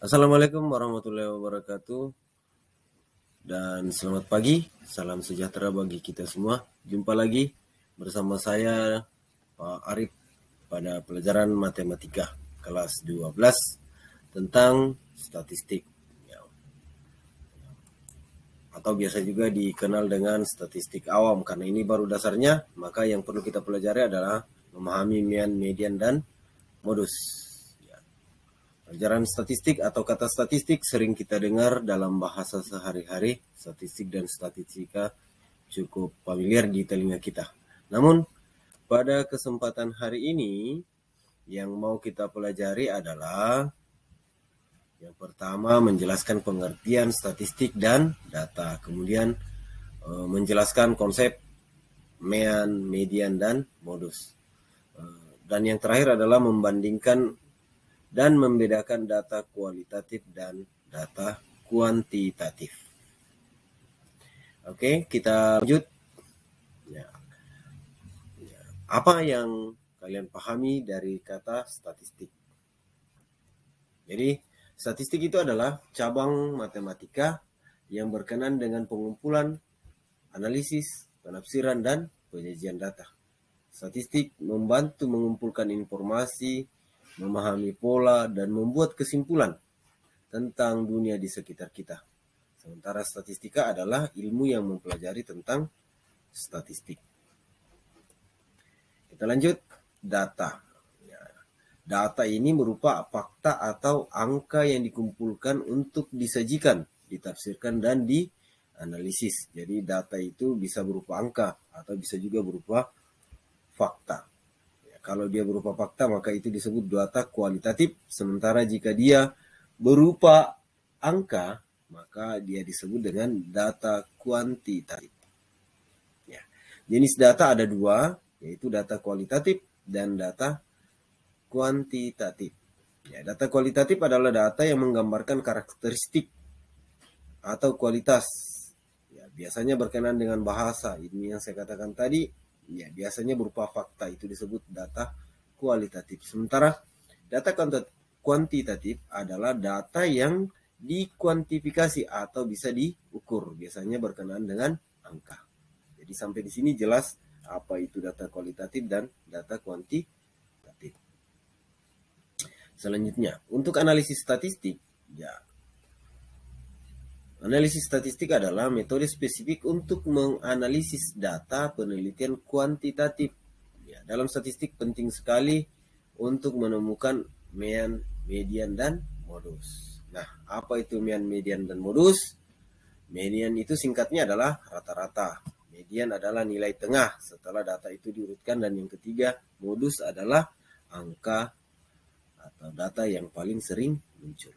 Assalamualaikum warahmatullahi wabarakatuh dan selamat pagi, salam sejahtera bagi kita semua. Jumpa lagi bersama saya Pak Arif pada pelajaran matematika kelas 12 tentang statistik atau biasa juga dikenal dengan statistik awam. Karena ini baru dasarnya, maka yang perlu kita pelajari adalah memahami mean, median, dan modus. Pelajaran statistik atau kata statistik sering kita dengar dalam bahasa sehari-hari. Statistik dan statistika cukup familiar di telinga kita. Namun, pada kesempatan hari ini, yang mau kita pelajari adalah yang pertama menjelaskan pengertian statistik dan data. Kemudian menjelaskan konsep mean, median, dan modus. Dan yang terakhir adalah membandingkan dan membedakan data kualitatif dan data kuantitatif. Oke, kita lanjut. Apa yang kalian pahami dari kata statistik? Jadi, statistik itu adalah cabang matematika yang berkenan dengan pengumpulan, analisis, penafsiran, dan penyajian data. Statistik membantu mengumpulkan informasi, memahami pola, dan membuat kesimpulan tentang dunia di sekitar kita. Sementara statistika adalah ilmu yang mempelajari tentang statistik. Kita lanjut, data. Data ini berupa fakta atau angka yang dikumpulkan untuk disajikan, ditafsirkan, dan dianalisis. Jadi data itu bisa berupa angka atau bisa juga berupa fakta. Kalau dia berupa fakta maka itu disebut data kualitatif. Sementara jika dia berupa angka maka dia disebut dengan data kuantitatif. Jenis data ada dua, yaitu data kualitatif dan data kuantitatif. Data kualitatif adalah data yang menggambarkan karakteristik atau kualitas. Biasanya berkenaan dengan bahasa. Ini yang saya katakan tadi. Biasanya berupa fakta, itu disebut data kualitatif. Sementara data kuantitatif adalah data yang dikuantifikasi atau bisa diukur. Biasanya berkenaan dengan angka. Jadi sampai di sini jelas apa itu data kualitatif dan data kuantitatif. Selanjutnya, untuk analisis statistik, analisis statistik adalah metode spesifik untuk menganalisis data penelitian kuantitatif. Dalam statistik penting sekali untuk menemukan mean, median, dan modus. Nah, apa itu mean, median, dan modus? Median itu singkatnya adalah rata-rata. Median adalah nilai tengah setelah data itu diurutkan. Dan yang ketiga, modus adalah angka atau data yang paling sering muncul.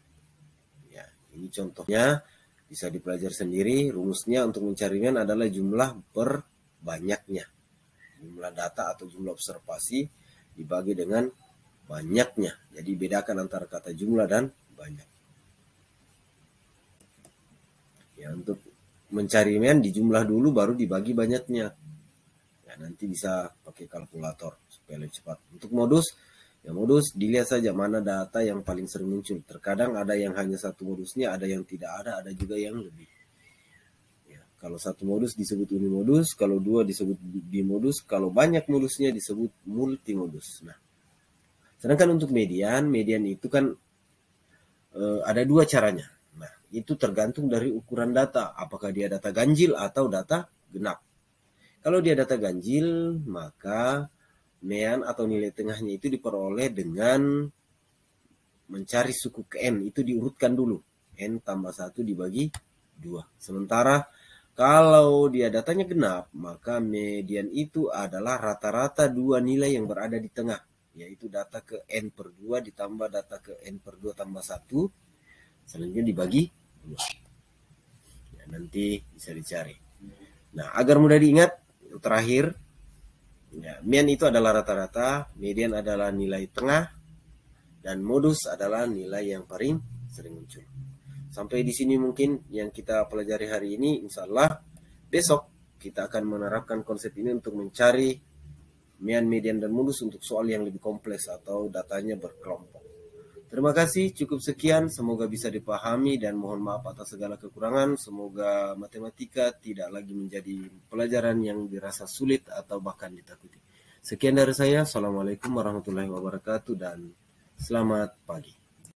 Ini contohnya. Bisa dipelajari sendiri. Rumusnya untuk mencari mean adalah jumlah per banyaknya. Jumlah data atau jumlah observasi dibagi dengan banyaknya. Jadi bedakan antara kata jumlah dan banyak. Untuk mencari mean dijumlah dulu baru dibagi banyaknya. Nanti bisa pakai kalkulator supaya lebih cepat. Untuk modus, modus dilihat saja mana data yang paling sering muncul. Terkadang ada yang hanya satu modusnya, ada yang tidak ada juga yang lebih. Kalau satu modus disebut unimodus, kalau dua disebut bimodus, kalau banyak modusnya disebut multimodus. Nah, sedangkan untuk median itu kan ada dua caranya. Nah, itu tergantung dari ukuran data, apakah dia data ganjil atau data genap. Kalau dia data ganjil, maka mean atau nilai tengahnya itu diperoleh dengan mencari suku ke N. Itu diurutkan dulu. N tambah 1 dibagi 2. Sementara kalau dia datanya genap, maka median itu adalah rata-rata dua nilai yang berada di tengah. Yaitu data ke N per 2 ditambah data ke N per 2 tambah 1. Selanjutnya dibagi 2. Nanti bisa dicari. Nah, agar mudah diingat, terakhir, mean itu adalah rata-rata, median adalah nilai tengah, dan modus adalah nilai yang paling sering muncul. Sampai di sini mungkin yang kita pelajari hari ini. Insya Allah besok kita akan menerapkan konsep ini untuk mencari mean, median, dan modus untuk soal yang lebih kompleks atau datanya berkelompok. Terima kasih, cukup sekian. Semoga bisa dipahami dan mohon maaf atas segala kekurangan. Semoga matematika tidak lagi menjadi pelajaran yang dirasa sulit atau bahkan ditakuti. Sekian dari saya. Assalamualaikum warahmatullahi wabarakatuh dan selamat pagi.